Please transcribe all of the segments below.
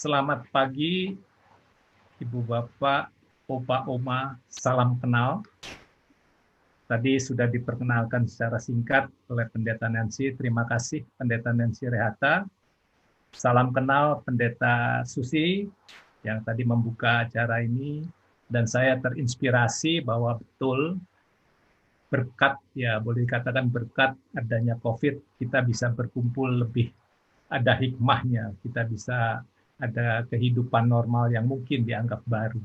Selamat pagi, Ibu Bapak, Opa Oma, salam kenal. Tadi sudah diperkenalkan secara singkat oleh Pendeta Nancy. Terima kasih Pendeta Nancy Rehata. Salam kenal Pendeta Susi yang tadi membuka acara ini. Dan saya terinspirasi bahwa betul berkat, ya boleh dikatakan berkat adanya COVID, kita bisa berkumpul lebih, ada hikmahnya, kita bisa ada kehidupan normal yang mungkin dianggap baru.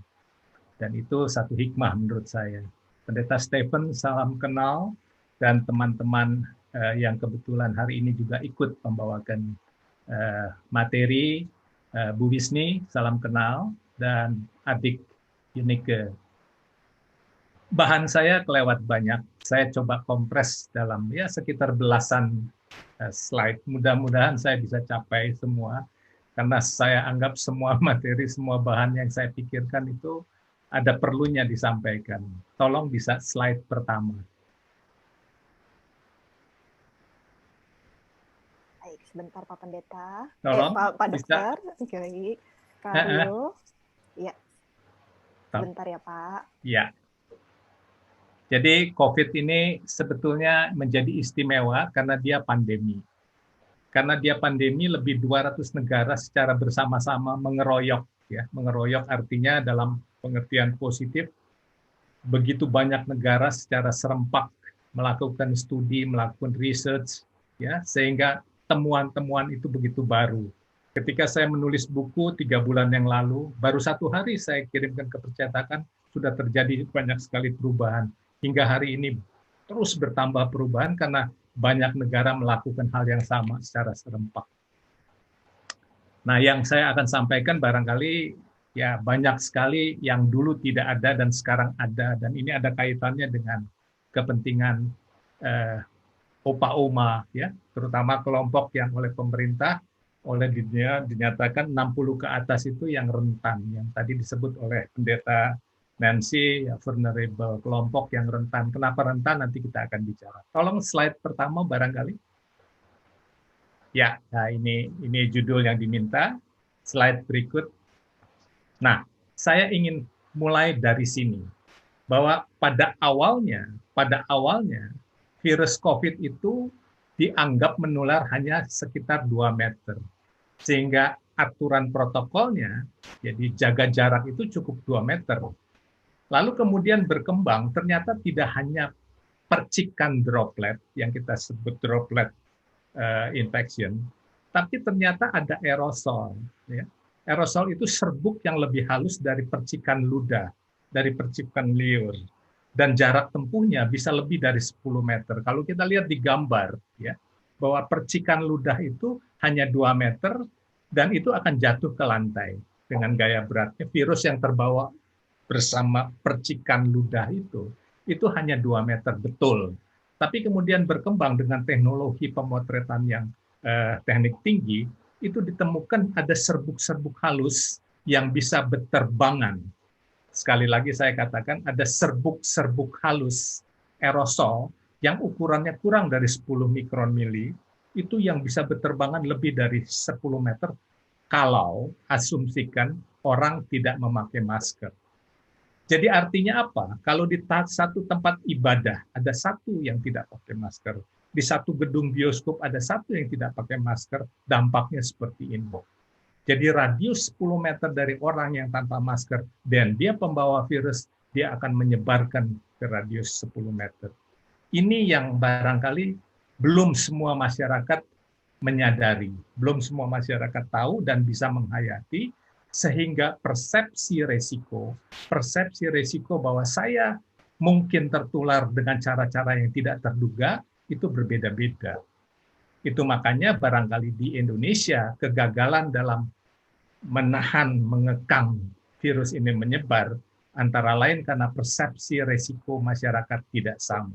Dan itu satu hikmah menurut saya. Pendeta Stephen, salam kenal, dan teman-teman yang kebetulan hari ini juga ikut membawakan materi, Bu Wisni, salam kenal, dan adik Yunike. Bahan saya kelewat banyak, saya coba kompres dalam sekitar belasan slide. Mudah-mudahan saya bisa capai semua, karena saya anggap semua materi, semua bahan yang saya pikirkan itu ada perlunya disampaikan. Tolong bisa slide pertama. Baik, sebentar Pak Pendeta. Tolong, Pak bisa. Dokter. Oke, baik. Kak Rio. Ya. Sebentar ya Pak. Ya. Jadi COVID ini sebetulnya menjadi istimewa karena dia pandemi. Karena dia pandemi, lebih 200 negara secara bersama-sama mengeroyok. Ya. Mengeroyok artinya dalam pengertian positif, begitu banyak negara secara serempak melakukan studi, melakukan research, ya, sehingga temuan-temuan itu begitu baru. Ketika saya menulis buku 3 bulan yang lalu, baru 1 hari saya kirimkan ke percetakan, sudah terjadi banyak sekali perubahan. Hingga hari ini terus bertambah perubahan karena banyak negara melakukan hal yang sama secara serempak. Nah, yang saya akan sampaikan barangkali ya banyak sekali yang dulu tidak ada dan sekarang ada, dan ini ada kaitannya dengan kepentingan Opa-Oma, ya, terutama kelompok yang oleh pemerintah, oleh dunia dinyatakan 60 ke atas itu yang rentan, yang tadi disebut oleh Pendeta Nancy, ya, vulnerable, kelompok yang rentan. Kenapa rentan? Nanti kita akan bicara. Tolong slide pertama barangkali. Ya, nah ini judul yang diminta. Slide berikut. Nah, saya ingin mulai dari sini, bahwa pada awalnya virus COVID itu dianggap menular hanya sekitar 2 meter. Sehingga aturan protokolnya, jadi jaga jarak itu cukup 2 meter. Lalu kemudian berkembang, ternyata tidak hanya percikan droplet, yang kita sebut droplet infection, tapi ternyata ada aerosol. Ya. Aerosol itu serbuk yang lebih halus dari percikan ludah, dari percikan liur. Dan jarak tempuhnya bisa lebih dari 10 meter. Kalau kita lihat di gambar, ya, bahwa percikan ludah itu hanya 2 meter, dan itu akan jatuh ke lantai dengan gaya beratnya. Virus yang terbawa bersama percikan ludah itu hanya 2 meter, betul. Tapi kemudian berkembang dengan teknologi pemotretan yang teknik tinggi, itu ditemukan ada serbuk-serbuk halus yang bisa berterbangan. Sekali lagi saya katakan, ada serbuk-serbuk halus aerosol yang ukurannya kurang dari 10 mikron mili, itu yang bisa berterbangan lebih dari 10 meter kalau asumsikan orang tidak memakai masker. Jadi artinya apa? Kalau di satu tempat ibadah ada satu yang tidak pakai masker, di satu gedung bioskop ada satu yang tidak pakai masker, dampaknya seperti ini. Jadi radius 10 meter dari orang yang tanpa masker dan dia pembawa virus, dia akan menyebarkan ke radius 10 meter. Ini yang barangkali belum semua masyarakat menyadari, belum semua masyarakat tahu dan bisa menghayati, sehingga persepsi resiko bahwa saya mungkin tertular dengan cara-cara yang tidak terduga itu berbeda-beda. Itu makanya barangkali di Indonesia kegagalan dalam menahan, mengekang virus ini menyebar, antara lain karena persepsi resiko masyarakat tidak sama.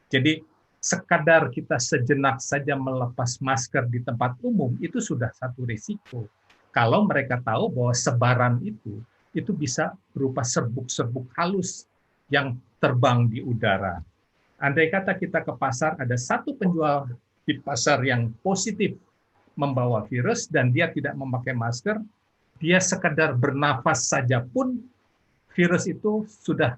Jadi sekadar kita sejenak saja melepas masker di tempat umum itu sudah satu risiko. Kalau mereka tahu bahwa sebaran itu bisa berupa serbuk-serbuk halus yang terbang di udara. Andai kata kita ke pasar, ada satu penjual di pasar yang positif membawa virus dan dia tidak memakai masker, dia sekadar bernafas saja pun virus itu sudah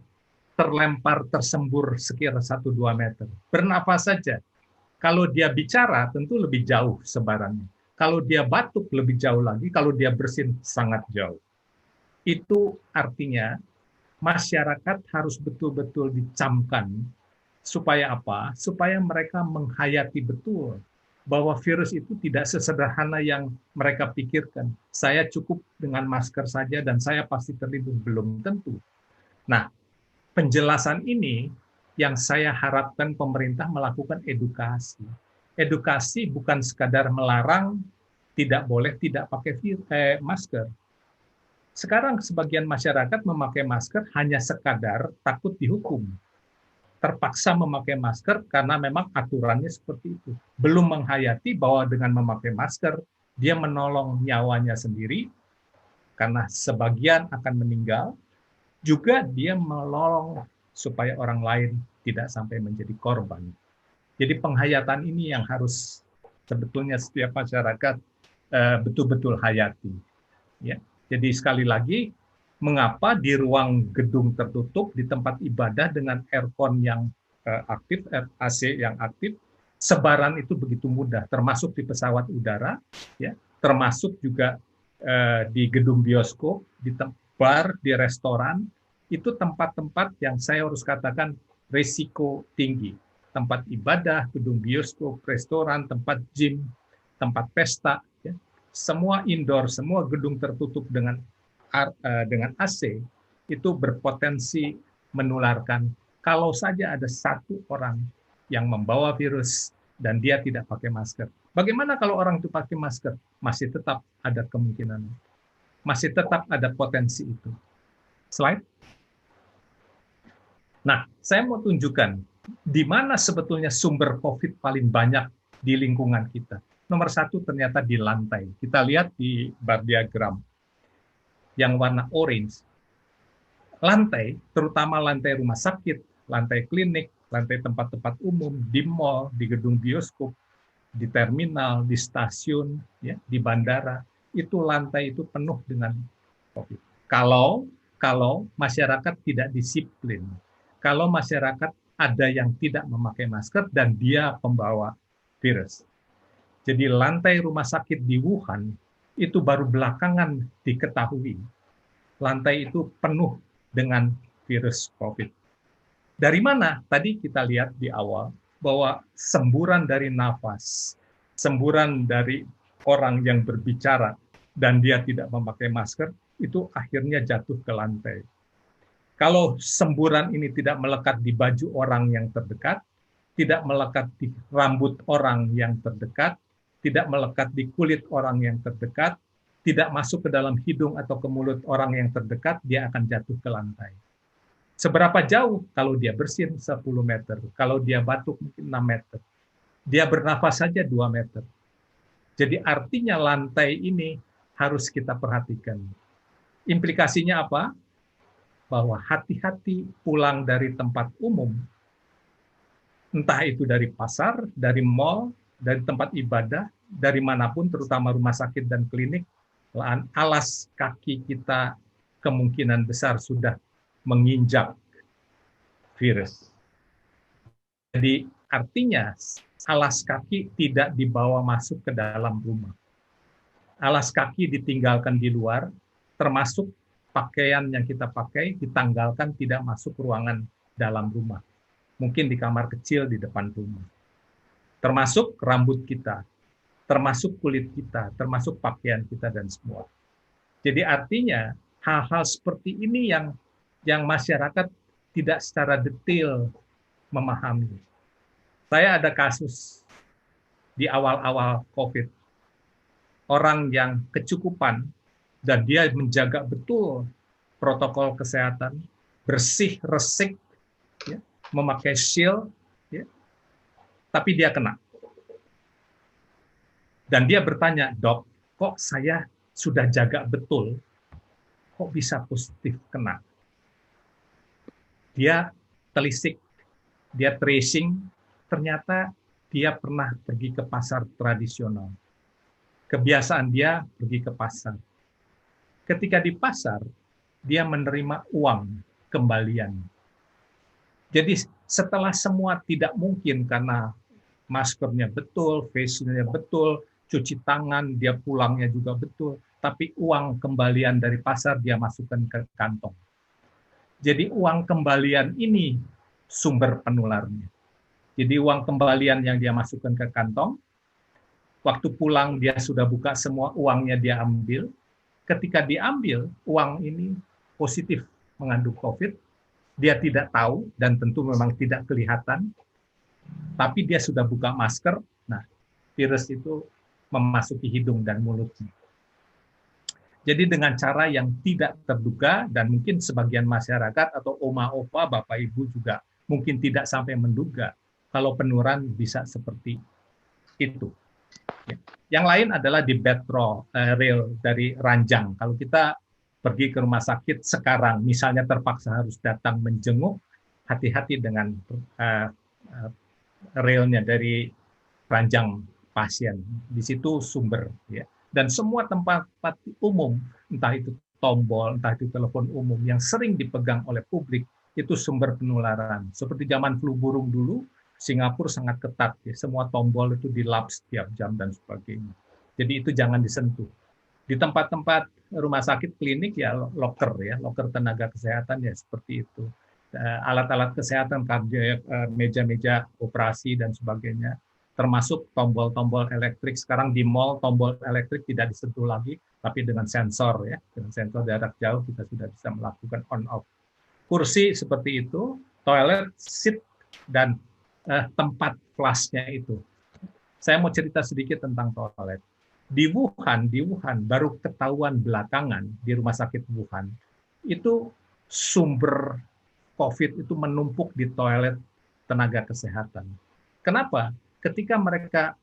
terlempar, tersembur sekira 1-2 meter. Bernafas saja. Kalau dia bicara, tentu lebih jauh sebarannya. Kalau dia batuk, lebih jauh lagi. Kalau dia bersin, sangat jauh. Itu artinya masyarakat harus betul-betul dicamkan. Supaya apa? Supaya mereka menghayati betul bahwa virus itu tidak sesederhana yang mereka pikirkan. Saya cukup dengan masker saja dan saya pasti terlindung. Belum tentu. Nah, penjelasan ini yang saya harapkan pemerintah melakukan edukasi. Edukasi bukan sekadar melarang tidak boleh tidak pakai masker. Sekarang sebagian masyarakat memakai masker hanya sekadar takut dihukum. Terpaksa memakai masker karena memang aturannya seperti itu. Belum menghayati bahwa dengan memakai masker, dia menolong nyawanya sendiri, karena sebagian akan meninggal, juga dia menolong supaya orang lain tidak sampai menjadi korban. Jadi penghayatan ini yang harus sebetulnya setiap masyarakat betul-betul hayati. Ya. Jadi sekali lagi, mengapa di ruang gedung tertutup, di tempat ibadah dengan aircon yang aktif, AC yang aktif, sebaran itu begitu mudah, termasuk di pesawat udara, ya, termasuk juga di gedung bioskop, di bar, di restoran, itu tempat-tempat yang saya harus katakan risiko tinggi. Tempat ibadah, gedung bioskop, restoran, tempat gym, tempat pesta, ya. Semua indoor, semua gedung tertutup dengan AC, itu berpotensi menularkan. Kalau saja ada satu orang yang membawa virus dan dia tidak pakai masker. Bagaimana kalau orang itu pakai masker? Masih tetap ada kemungkinan. Masih tetap ada potensi itu. Slide. Nah, saya mau tunjukkan di mana sebetulnya sumber COVID paling banyak di lingkungan kita. Nomor satu ternyata di lantai. Kita lihat di bar diagram yang warna orange. Lantai, terutama lantai rumah sakit, lantai klinik, lantai tempat-tempat umum, di mall, di gedung bioskop, di terminal, di stasiun, ya, di bandara, itu lantai itu penuh dengan COVID. Kalau masyarakat tidak disiplin, kalau masyarakat ada yang tidak memakai masker dan dia pembawa virus. Jadi lantai rumah sakit di Wuhan itu baru belakangan diketahui. Lantai itu penuh dengan virus COVID. Dari mana? Tadi kita lihat di awal bahwa semburan dari nafas, semburan dari orang yang berbicara dan dia tidak memakai masker, itu akhirnya jatuh ke lantai. Kalau semburan ini tidak melekat di baju orang yang terdekat, tidak melekat di rambut orang yang terdekat, tidak melekat di kulit orang yang terdekat, tidak masuk ke dalam hidung atau ke mulut orang yang terdekat, dia akan jatuh ke lantai. Seberapa jauh? Kalau dia bersin 10 meter, kalau dia batuk mungkin 6 meter. Dia bernafas saja 2 meter. Jadi artinya lantai ini harus kita perhatikan. Implikasinya apa? Bahwa hati-hati pulang dari tempat umum, entah itu dari pasar, dari mall, dari tempat ibadah, dari manapun, terutama rumah sakit dan klinik, alas kaki kita kemungkinan besar sudah menginjak virus. Jadi artinya alas kaki tidak dibawa masuk ke dalam rumah. Alas kaki ditinggalkan di luar, termasuk pakaian yang kita pakai ditanggalkan tidak masuk ruangan dalam rumah. Mungkin di kamar kecil di depan rumah. Termasuk rambut kita, termasuk kulit kita, termasuk pakaian kita dan semua. Jadi artinya hal-hal seperti ini yang masyarakat tidak secara detail memahami. Saya ada kasus di awal-awal COVID, orang yang kecukupan dan dia menjaga betul protokol kesehatan, bersih, resik, ya, memakai shield, ya, tapi dia kena. Dan dia bertanya, "Dok, kok saya sudah jaga betul, kok bisa positif kena?" Dia telisik, dia tracing, ternyata dia pernah pergi ke pasar tradisional. Kebiasaan dia pergi ke pasar. Ketika di pasar, dia menerima uang kembalian. Jadi setelah semua tidak mungkin karena maskernya betul, face shield-nya betul, cuci tangan, dia pulangnya juga betul, tapi uang kembalian dari pasar dia masukkan ke kantong. Jadi uang kembalian ini sumber penularnya. Jadi uang kembalian yang dia masukkan ke kantong, waktu pulang dia sudah buka semua uangnya dia ambil. Ketika diambil, uang ini positif mengandung COVID, dia tidak tahu dan tentu memang tidak kelihatan, tapi dia sudah buka masker, nah virus itu memasuki hidung dan mulutnya. Jadi dengan cara yang tidak terduga dan mungkin sebagian masyarakat atau oma opa, bapak ibu juga mungkin tidak sampai menduga kalau penularan bisa seperti itu. Yang lain adalah di bed rail dari ranjang. Kalau kita pergi ke rumah sakit sekarang, misalnya terpaksa harus datang menjenguk, hati-hati dengan railnya dari ranjang pasien. Di situ sumber, ya. Dan semua tempat umum, entah itu tombol, entah itu telepon umum yang sering dipegang oleh publik, itu sumber penularan. Seperti zaman flu burung dulu, Singapura sangat ketat, ya. Semua tombol itu dilap setiap jam dan sebagainya. Jadi itu jangan disentuh. Di tempat-tempat rumah sakit, klinik, ya loker, ya loker tenaga kesehatan, ya seperti itu. Alat-alat kesehatan, kardiak, meja-meja operasi dan sebagainya, termasuk tombol-tombol elektrik. Sekarang di mall tombol elektrik tidak disentuh lagi, tapi dengan sensor, ya, dengan sensor jarak jauh kita sudah bisa melakukan on off. Kursi seperti itu, toilet, seat, dan tempat flushnya itu. Saya mau cerita sedikit tentang toilet. Di Wuhan baru ketahuan belakangan di rumah sakit Wuhan itu sumber COVID itu menumpuk di toilet tenaga kesehatan. Kenapa? Ketika mereka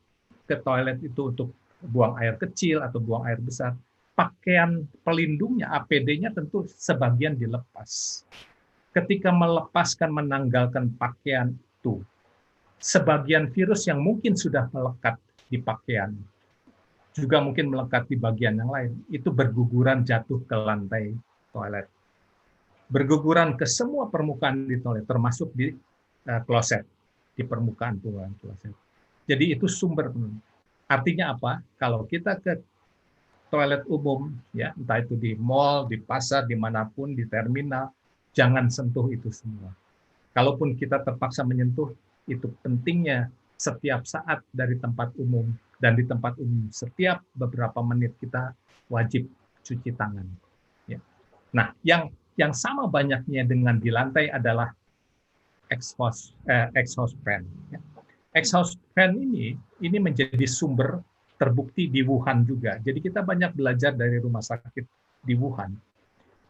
ke toilet itu untuk buang air kecil atau buang air besar, pakaian pelindungnya, APD-nya tentu sebagian dilepas. Ketika melepaskan, menanggalkan pakaian itu, sebagian virus yang mungkin sudah melekat di pakaian, juga mungkin melekat di bagian yang lain, itu berguguran jatuh ke lantai toilet. Berguguran ke semua permukaan di toilet, termasuk di kloset, di permukaan kloset. Jadi itu sumber penularan. Artinya apa? Kalau kita ke toilet umum, ya entah itu di mall, di pasar, dimanapun, di terminal, jangan sentuh itu semua. Kalaupun kita terpaksa menyentuh, itu pentingnya setiap saat dari tempat umum, dan di tempat umum setiap beberapa menit kita wajib cuci tangan. Ya. Nah, yang sama banyaknya dengan di lantai adalah exhaust fan. Ya. Exhaust fan ini menjadi sumber terbukti di Wuhan juga. Jadi kita banyak belajar dari rumah sakit di Wuhan.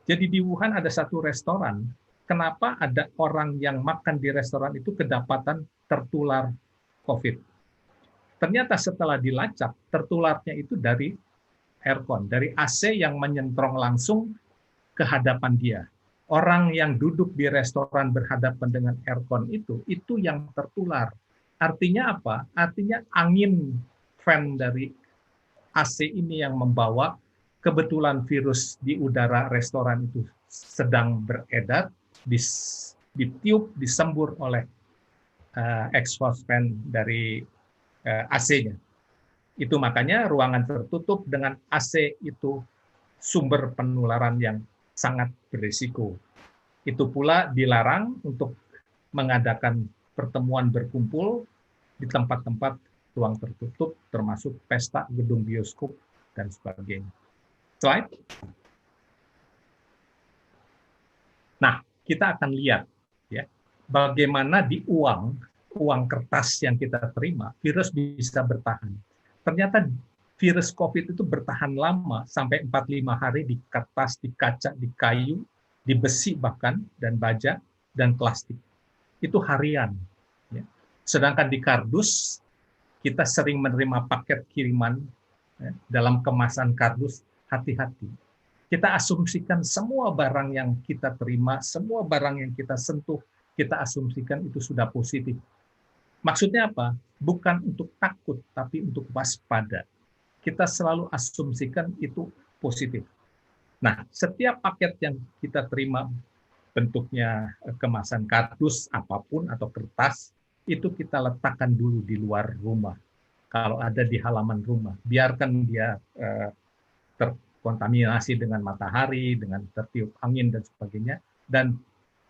Jadi di Wuhan ada satu restoran. Kenapa ada orang yang makan di restoran itu kedapatan tertular COVID? Ternyata setelah dilacak, tertularnya itu dari aircon, dari AC yang menyentrong langsung ke hadapan dia. Orang yang duduk di restoran berhadapan dengan aircon itu yang tertular. Artinya apa? Artinya angin fan dari AC ini yang membawa, kebetulan virus di udara restoran itu sedang beredar, ditiup, disembur oleh exhaust fan dari AC-nya. Itu makanya ruangan tertutup dengan AC itu sumber penularan yang sangat berisiko. Itu pula dilarang untuk mengadakan pertemuan berkumpul di tempat-tempat ruang tertutup, termasuk pesta, gedung bioskop, dan sebagainya. Slide. Nah, kita akan lihat ya bagaimana di uang kertas yang kita terima, virus bisa bertahan. Ternyata virus COVID itu bertahan lama, sampai 45 hari di kertas, di kaca, di kayu, di besi bahkan, dan baja, dan plastik. Itu harian. Ya. Sedangkan di kardus, kita sering menerima paket kiriman ya, dalam kemasan kardus, hati-hati. Kita asumsikan semua barang yang kita terima, semua barang yang kita sentuh, kita asumsikan itu sudah positif. Maksudnya apa? Bukan untuk takut, tapi untuk waspada. Kita selalu asumsikan itu positif. Nah, setiap paket yang kita terima bentuknya kemasan kardus apapun atau kertas, itu kita letakkan dulu di luar rumah. Kalau ada di halaman rumah, biarkan dia terkontaminasi dengan matahari, dengan tertiup angin dan sebagainya, dan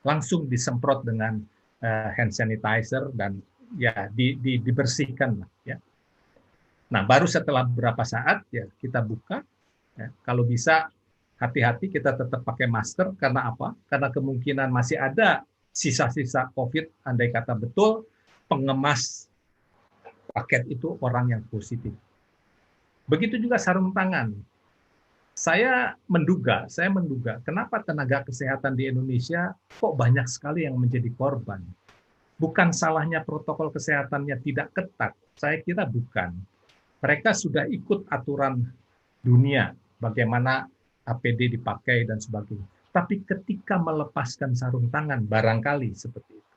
langsung disemprot dengan hand sanitizer dan ya dibersihkan lah ya. Nah, baru setelah beberapa saat ya kita buka. Ya, kalau bisa hati-hati kita tetap pakai masker karena apa? Karena kemungkinan masih ada sisa-sisa COVID, andai kata betul pengemas paket itu orang yang positif. Begitu juga sarung tangan. Saya menduga kenapa tenaga kesehatan di Indonesia kok banyak sekali yang menjadi korban. Bukan salahnya protokol kesehatannya tidak ketat, saya kira bukan. Mereka sudah ikut aturan dunia, bagaimana APD dipakai dan sebagainya. Tapi ketika melepaskan sarung tangan, barangkali seperti itu.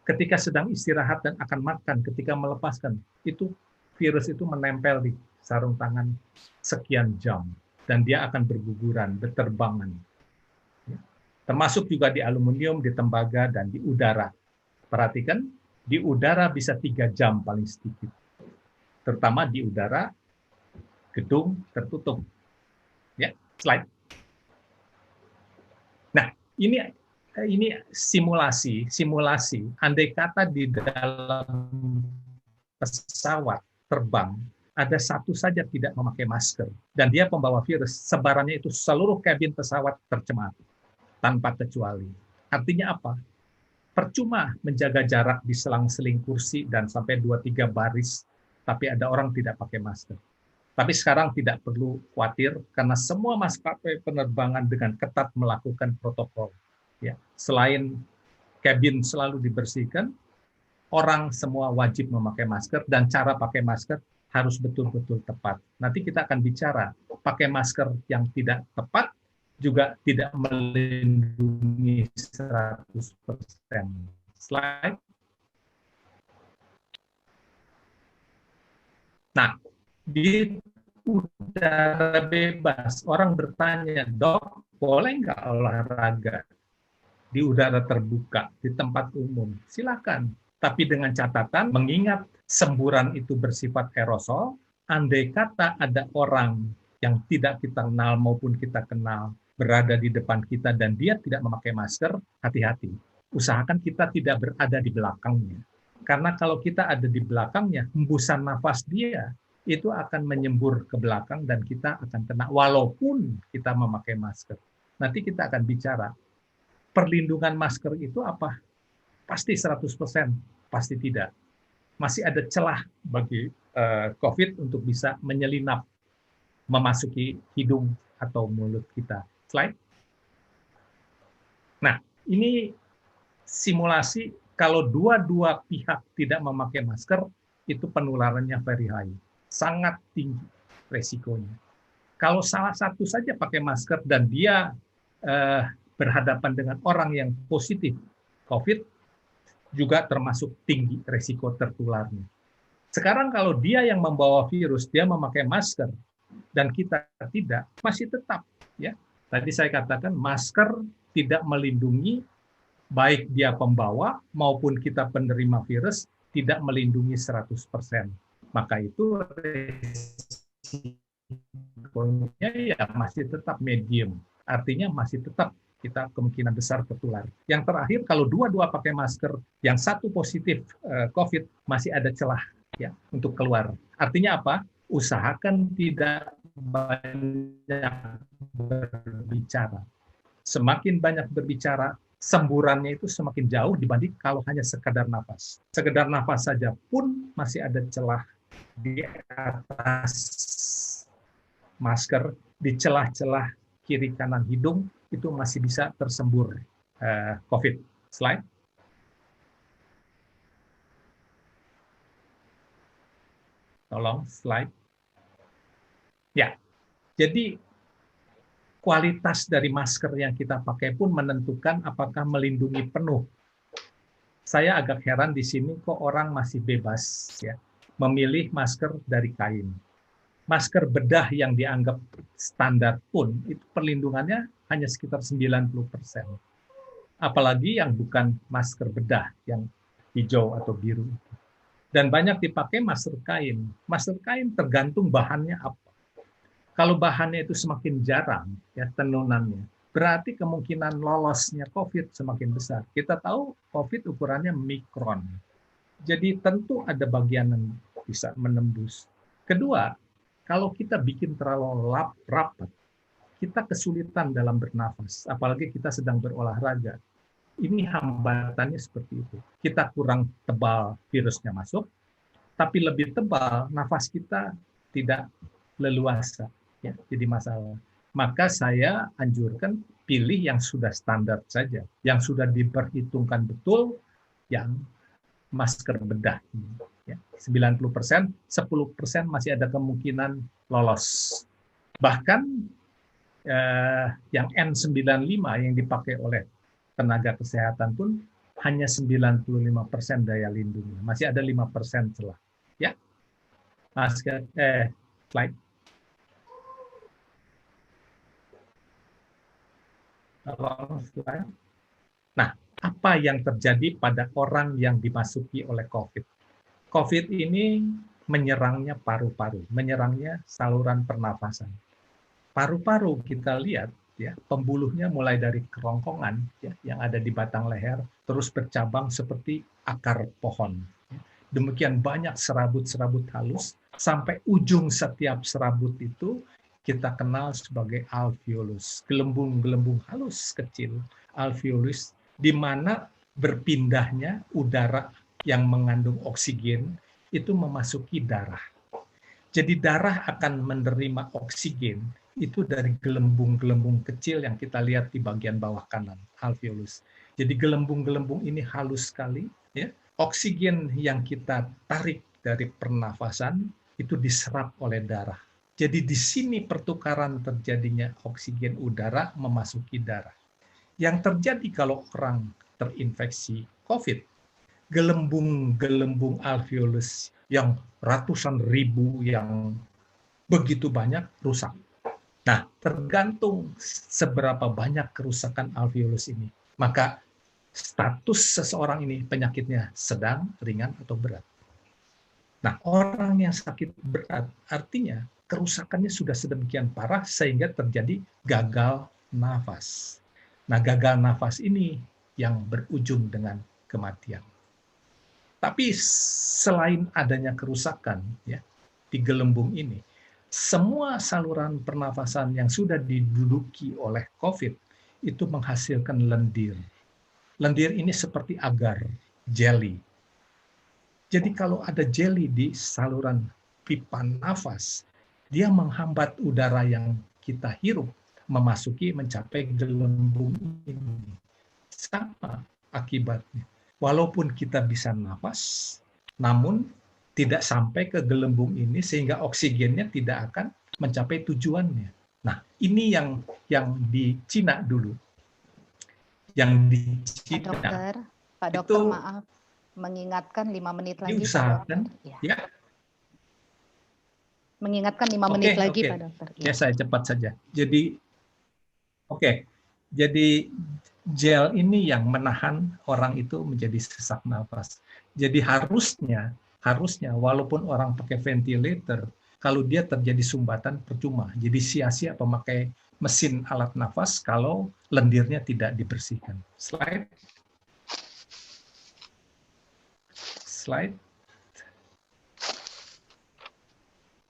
Ketika sedang istirahat dan akan makan, ketika melepaskan, itu virus itu menempel di sarung tangan sekian jam. Dan dia akan berguguran, berterbangan. Termasuk juga di aluminium, di tembaga, dan di udara. Perhatikan, di udara bisa 3 jam paling sedikit. Terutama di udara gedung tertutup. Ya, slide. Nah, ini simulasi. Andai kata di dalam pesawat terbang ada satu saja tidak memakai masker dan dia pembawa virus, sebarannya itu seluruh kabin pesawat tercemar tanpa kecuali. Artinya apa? Percuma menjaga jarak di selang-seling kursi dan sampai 2-3 baris, tapi ada orang tidak pakai masker. Tapi sekarang tidak perlu khawatir karena semua maskapai penerbangan dengan ketat melakukan protokol. Ya, selain kabin selalu dibersihkan, orang semua wajib memakai masker dan cara pakai masker harus betul-betul tepat. Nanti kita akan bicara pakai masker yang tidak tepat juga tidak melindungi 100%. Slide. Nah, di udara bebas, orang bertanya, dok, boleh nggak olahraga di udara terbuka, di tempat umum? Silakan. Tapi dengan catatan, mengingat semburan itu bersifat aerosol, andai kata ada orang yang tidak kita kenal maupun kita kenal berada di depan kita dan dia tidak memakai masker, hati-hati. Usahakan kita tidak berada di belakangnya. Karena kalau kita ada di belakangnya, hembusan nafas dia itu akan menyembur ke belakang dan kita akan kena walaupun kita memakai masker. Nanti kita akan bicara, perlindungan masker itu apa? Pasti 100%, pasti tidak. Masih ada celah bagi COVID untuk bisa menyelinap, memasuki hidung atau mulut kita. Slide. Nah, ini simulasi kalau dua-dua pihak tidak memakai masker, itu penularannya very high. Sangat tinggi resikonya. Kalau salah satu saja pakai masker dan dia berhadapan dengan orang yang positif COVID, juga termasuk tinggi resiko tertularnya. Sekarang kalau dia yang membawa virus, dia memakai masker, dan kita tidak, masih tetap. Ya. Tadi saya katakan, masker tidak melindungi, baik dia pembawa maupun kita penerima virus, tidak melindungi 100%. Maka itu resikonya ya masih tetap medium. Artinya masih tetap kita kemungkinan besar tertular. Yang terakhir, kalau dua-dua pakai masker, yang satu positif COVID, masih ada celah ya untuk keluar. Artinya apa? Usahakan tidak banyak berbicara. Semakin banyak berbicara, semburannya itu semakin jauh dibanding kalau hanya sekedar nafas. Sekedar nafas saja pun masih ada celah di atas masker, di celah-celah kiri kanan hidung, itu masih bisa tersembur COVID. Slide. Tolong, slide. Ya, jadi kualitas dari masker yang kita pakai pun menentukan apakah melindungi penuh. Saya agak heran di sini kok orang masih bebas ya memilih masker dari kain. masker bedah yang dianggap standar pun itu perlindungannya hanya sekitar 90%. Apalagi yang bukan masker bedah yang hijau atau biru. Dan banyak dipakai masker kain. Masker kain tergantung bahannya apa. Kalau bahannya itu semakin jarang, ya tenunannya, berarti kemungkinan lolosnya COVID semakin besar. Kita tahu COVID ukurannya mikron. Jadi tentu ada bagian yang bisa menembus. Kedua, kalau kita bikin terlalu rapat, kita kesulitan dalam bernafas, apalagi kita sedang berolahraga. Ini hambatannya seperti itu. Kita kurang tebal virusnya masuk, tapi lebih tebal nafas kita tidak leluasa. Ya, jadi masalah. Maka saya anjurkan pilih yang sudah standar saja, yang sudah diperhitungkan betul, yang masker bedah. Ya, 90%, 10% masih ada kemungkinan lolos. Bahkan yang N95 yang dipakai oleh tenaga kesehatan pun hanya 95% daya lindungnya. Masih ada 5% celah. Ya. Slide. Nah, apa yang terjadi pada orang yang dimasuki oleh COVID? COVID ini menyerangnya paru-paru, menyerangnya saluran pernafasan. Paru-paru kita lihat, ya, pembuluhnya mulai dari kerongkongan ya, yang ada di batang leher, terus bercabang seperti akar pohon. Demikian banyak serabut-serabut halus, sampai ujung setiap serabut itu kita kenal sebagai alveolus, gelembung-gelembung halus kecil, alveolus, di mana berpindahnya udara yang mengandung oksigen itu memasuki darah. Jadi darah akan menerima oksigen itu dari gelembung-gelembung kecil yang kita lihat di bagian bawah kanan, alveolus. Jadi gelembung-gelembung ini halus sekali, ya. Oksigen yang kita tarik dari pernafasan itu diserap oleh darah. Jadi di sini pertukaran terjadinya oksigen udara memasuki darah. Yang terjadi kalau orang terinfeksi COVID, gelembung-gelembung alveolus yang ratusan ribu yang begitu banyak rusak. Nah, tergantung seberapa banyak kerusakan alveolus ini, maka status seseorang ini penyakitnya sedang, ringan, atau berat. Nah, orang yang sakit berat artinya kerusakannya sudah sedemikian parah sehingga terjadi gagal nafas. Nah, gagal nafas ini yang berujung dengan kematian. Tapi selain adanya kerusakan ya di gelembung ini, semua saluran pernafasan yang sudah diduduki oleh COVID itu menghasilkan lendir. Lendir ini seperti agar, jelly. Jadi kalau ada jelly di saluran pipa nafas, dia menghambat udara yang kita hirup memasuki mencapai gelembung ini. Sama akibatnya. Walaupun kita bisa nafas, namun tidak sampai ke gelembung ini sehingga oksigennya tidak akan mencapai tujuannya. Nah, ini yang di Cina dulu. Yang di Cina. Pak dokter, maaf mengingatkan 5 menit lagi Pak dokter. Ya. Mengingatkan 5 menit lagi Pak dokter. Ya, saya cepat saja. Jadi jadi gel ini yang menahan orang itu menjadi sesak nafas. Jadi harusnya walaupun orang pakai ventilator, kalau dia terjadi sumbatan percuma. Jadi sia-sia pemakai mesin alat nafas kalau lendirnya tidak dibersihkan. Slide.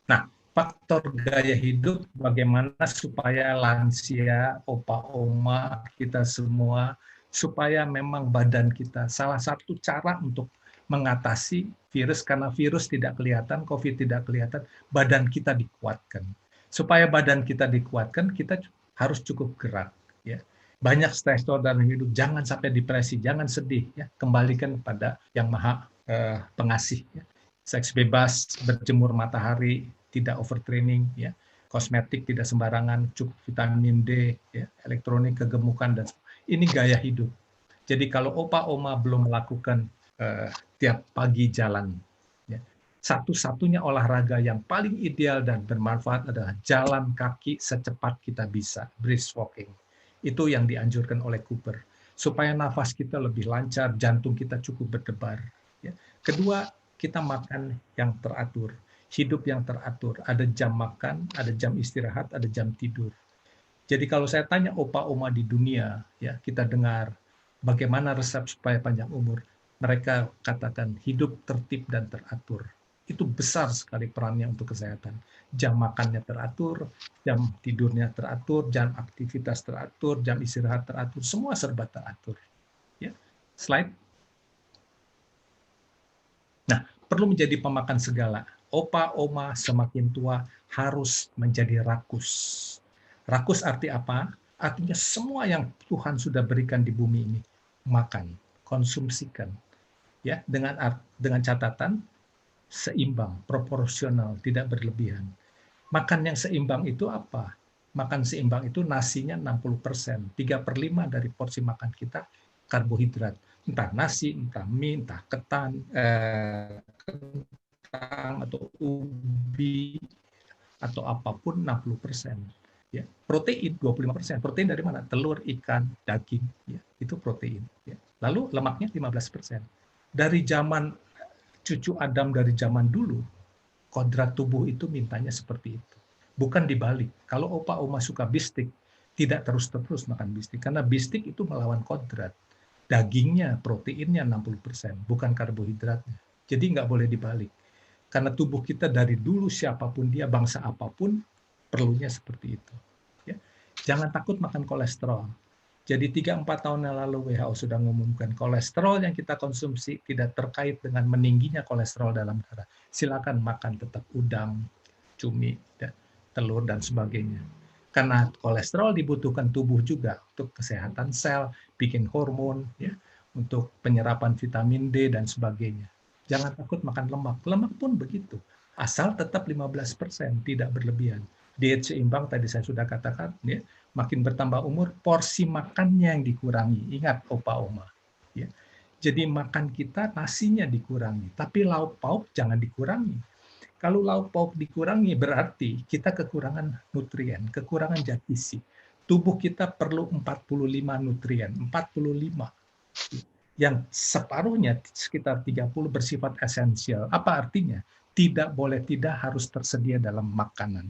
Nah, faktor gaya hidup bagaimana supaya lansia, opa oma kita semua supaya memang badan kita salah satu cara untuk mengatasi virus karena virus tidak kelihatan, COVID tidak kelihatan, badan kita dikuatkan. Supaya badan kita dikuatkan, kita harus cukup gerak ya. Banyak stresor dalam hidup, jangan sampai depresi, jangan sedih ya. Kembalikan pada yang Maha Pengasih ya. Seks bebas, berjemur matahari, tidak overtraining, ya, kosmetik tidak sembarangan, cukup vitamin D, ya, elektronik kegemukan dan ini gaya hidup. Jadi kalau opa oma belum melakukan tiap pagi jalan, ya, satu-satunya olahraga yang paling ideal dan bermanfaat adalah jalan kaki secepat kita bisa, brisk walking. Itu yang dianjurkan oleh Cooper. Supaya nafas kita lebih lancar, jantung kita cukup berdebar. Ya. Kedua, kita makan yang teratur, hidup yang teratur. Ada jam makan, ada jam istirahat, ada jam tidur. Jadi kalau saya tanya opa-oma di dunia, ya kita dengar bagaimana resep supaya panjang umur, mereka katakan hidup tertib dan teratur. Itu besar sekali perannya untuk kesehatan. Jam makannya teratur, jam tidurnya teratur, jam aktivitas teratur, jam istirahat teratur, semua serba teratur. Ya. Slide. Nah, perlu menjadi pemakan segala. Opa-oma semakin tua harus menjadi rakus. Rakus arti apa? Artinya semua yang Tuhan sudah berikan di bumi ini, makan, konsumsikan. Ya, dengan catatan seimbang, proporsional, tidak berlebihan. Makan yang seimbang itu apa? Makan seimbang itu nasinya 60%, 3/5 dari porsi makan kita karbohidrat. Entah nasi, entah mie, entah kentang atau ubi, atau apapun 60%. Ya. Protein 25%. Protein dari mana? Telur, ikan, daging. Ya. Itu protein. Ya. Lalu lemaknya 15%. Dari zaman cucu Adam dari zaman dulu, kodrat tubuh itu mintanya seperti itu. Bukan dibalik. Kalau opa-oma suka bistik, tidak terus-terus makan bistik. Karena bistik itu melawan kodrat. Dagingnya, proteinnya 60%, bukan karbohidratnya. Jadi nggak boleh dibalik. Karena tubuh kita dari dulu siapapun dia, bangsa apapun, perlunya seperti itu. Ya. Jangan takut makan kolesterol. Jadi 3-4 tahun yang lalu WHO sudah mengumumkan kolesterol yang kita konsumsi tidak terkait dengan meningginya kolesterol dalam darah. Silakan makan tetap udang, cumi, telur, dan sebagainya. Karena kolesterol dibutuhkan tubuh juga untuk kesehatan sel, bikin hormon, ya, untuk penyerapan vitamin D, dan sebagainya. Jangan takut makan lemak. Lemak pun begitu. Asal tetap 15%, tidak berlebihan. Diet seimbang tadi saya sudah katakan, ya, makin bertambah umur, porsi makannya yang dikurangi. Ingat, opa-oma. Ya. Jadi makan kita nasinya dikurangi, tapi lauk pauk jangan dikurangi. Kalau lauk pauk dikurangi berarti kita kekurangan nutrien, kekurangan zat gizi. Tubuh kita perlu 45 nutrien, 45. Yang separuhnya sekitar 30 bersifat esensial. Apa artinya? Tidak boleh tidak harus tersedia dalam makanan.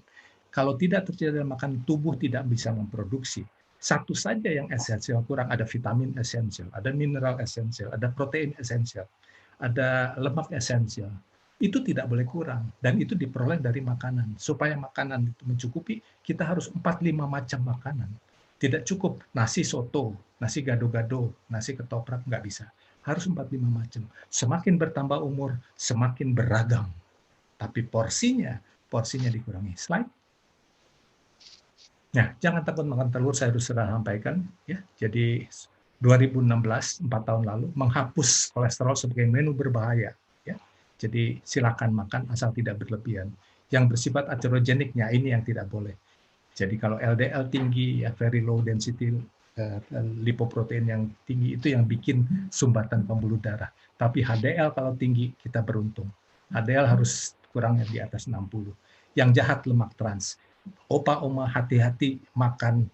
Kalau tidak tersedia dalam makanan, tubuh tidak bisa memproduksi. Satu saja yang esensial kurang, ada vitamin esensial, ada mineral esensial, ada protein esensial, ada lemak esensial. Itu tidak boleh kurang, dan itu diperoleh dari makanan. Supaya makanan itu mencukupi, kita harus 4-5 macam makanan. Tidak cukup nasi soto, nasi gado-gado, nasi ketoprak, nggak bisa. Harus 4-5 macam. Semakin bertambah umur, semakin beragam. Tapi porsinya dikurangi. Slide. Nah, jangan takut makan telur, saya sudah sampaikan. Ya, jadi 2016, 4 tahun lalu, menghapus kolesterol sebagai menu berbahaya. Ya. Jadi silakan makan asal tidak berlebihan. Yang bersifat aterogeniknya ini yang tidak boleh. Jadi kalau LDL tinggi, ya very low density lipoprotein yang tinggi, itu yang bikin sumbatan pembuluh darah. Tapi HDL kalau tinggi, kita beruntung. HDL harus kurangnya di atas 60. Yang jahat lemak trans. Opa-oma hati-hati makan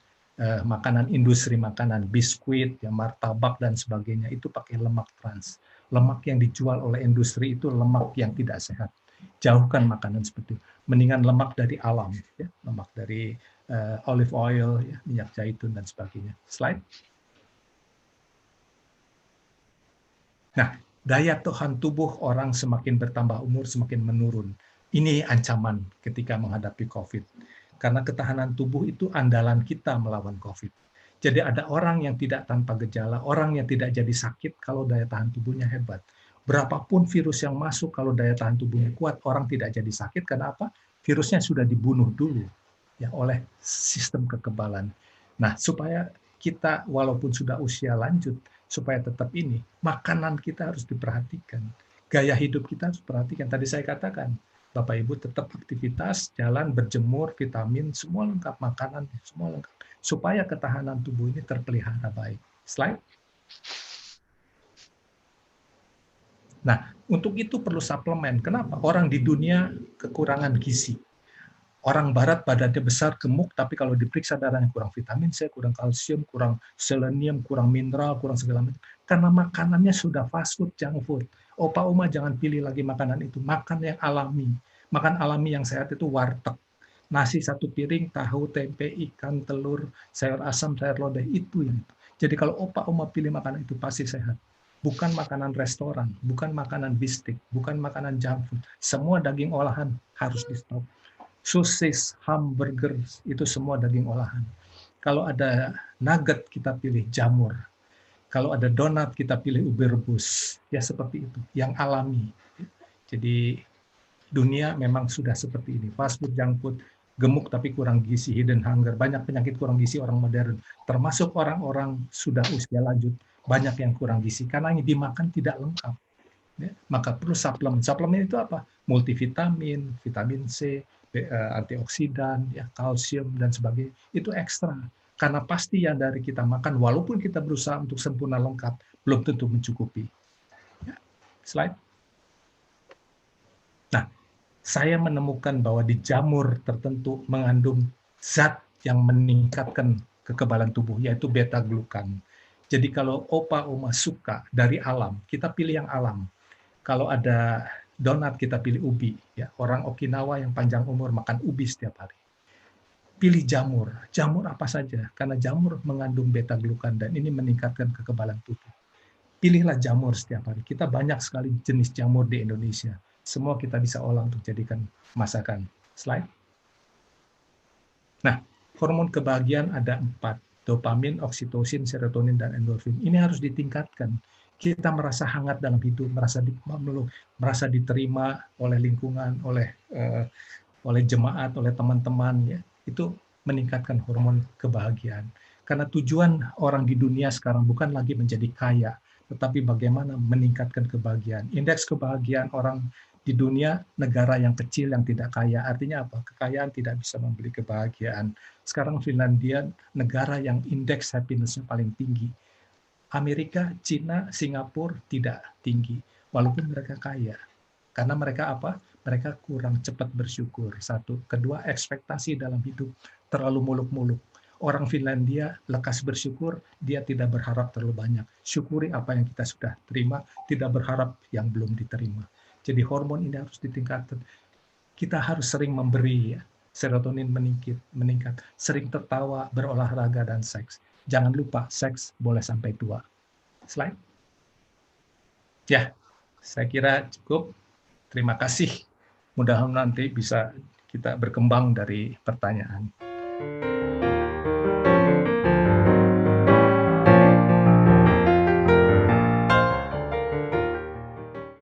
makanan industri, makanan biskuit, ya, martabak, dan sebagainya, itu pakai lemak trans. Lemak yang dijual oleh industri itu lemak yang tidak sehat. Jauhkan makanan seperti itu. Mendingan lemak dari alam, ya, lemak dari olive oil, ya, minyak zaitun, dan sebagainya. Slide. Nah, daya tahan tubuh orang semakin bertambah umur, semakin menurun. Ini ancaman ketika menghadapi COVID. Karena ketahanan tubuh itu andalan kita melawan COVID. Jadi ada orang yang tidak tanpa gejala, orang yang tidak jadi sakit kalau daya tahan tubuhnya hebat. Berapapun virus yang masuk, kalau daya tahan tubuhnya kuat, orang tidak jadi sakit. Karena apa? Virusnya sudah dibunuh dulu ya oleh sistem kekebalan. Nah, supaya kita walaupun sudah usia lanjut, supaya tetap ini, makanan kita harus diperhatikan. Gaya hidup kita harus diperhatikan. Tadi saya katakan, Bapak Ibu tetap aktivitas, jalan, berjemur, vitamin, semua lengkap, makanan, semua lengkap. Supaya ketahanan tubuh ini terpelihara baik. Slide. Nah, Untuk itu perlu suplemen. Kenapa? Orang di dunia kekurangan gizi. Orang barat badannya besar, gemuk, tapi kalau diperiksa darahnya kurang vitamin C, kurang kalsium, kurang selenium, kurang mineral, kurang segala macam. Karena makanannya sudah fast food, junk food. Opa Oma jangan pilih lagi makanan itu. Makan yang alami. Makan alami yang sehat itu warteg. Nasi satu piring, tahu, tempe, ikan, telur, sayur asam, sayur lodeh, itu yang itu. Jadi kalau Opa Oma pilih makanan itu pasti sehat. Bukan makanan restoran, bukan makanan bistik, bukan makanan junk food. Semua daging olahan harus di stop. Sosis, hamburger, itu semua daging olahan. Kalau ada nugget, kita pilih jamur. Kalau ada donat, kita pilih ubi rebus. Ya seperti itu, yang alami. Jadi dunia memang sudah seperti ini. Fast food, junk food, gemuk tapi kurang gizi, hidden hunger. Banyak penyakit kurang gizi orang modern. Termasuk orang-orang sudah usia lanjut. Banyak yang kurang gizi. Karena yang dimakan tidak lengkap. Ya, maka perlu suplemen. Suplemen itu apa? Multivitamin, vitamin C, antioksidan, ya, kalsium, dan sebagainya. Itu ekstra. Karena pasti yang dari kita makan, walaupun kita berusaha untuk sempurna lengkap, belum tentu mencukupi. Ya. Slide. Nah, saya menemukan bahwa di jamur tertentu mengandung zat yang meningkatkan kekebalan tubuh, yaitu beta-glukan. Jadi kalau Opa Oma suka dari alam, kita pilih yang alam. Kalau ada donat, kita pilih ubi. Ya, orang Okinawa yang panjang umur makan ubi setiap hari. Pilih jamur. Jamur apa saja, karena jamur mengandung beta-glukan dan ini meningkatkan kekebalan tubuh. Pilihlah jamur setiap hari. Kita banyak sekali jenis jamur di Indonesia. Semua kita bisa olah untuk jadikan masakan. Slide. Nah, hormon kebahagiaan ada 4. Dopamin, oksitosin, serotonin, dan endorfin. Ini harus ditingkatkan. Kita merasa hangat dalam hidup, merasa diterima oleh lingkungan, oleh jemaat, oleh teman-teman. Ya. Itu meningkatkan hormon kebahagiaan. Karena tujuan orang di dunia sekarang bukan lagi menjadi kaya, tetapi bagaimana meningkatkan kebahagiaan. Indeks kebahagiaan orang di dunia, negara yang kecil yang tidak kaya. Artinya apa? Kekayaan tidak bisa membeli kebahagiaan. Sekarang Finlandia, negara yang indeks happiness-nya paling tinggi. Amerika, Cina, Singapura tidak tinggi, walaupun mereka kaya. Karena mereka apa? Mereka kurang cepat bersyukur. Satu. Kedua, ekspektasi dalam hidup terlalu muluk-muluk. Orang Finlandia lekas bersyukur, dia tidak berharap terlalu banyak. Syukuri apa yang kita sudah terima, tidak berharap yang belum diterima. Jadi hormon ini harus ditingkatkan. Kita harus sering memberi, ya. Serotonin meningkat. Sering tertawa, berolahraga, dan seks. Jangan lupa, seks boleh sampai tua. Slide. Ya, saya kira cukup. Terima kasih. Mudah-mudahan nanti bisa kita berkembang dari pertanyaan.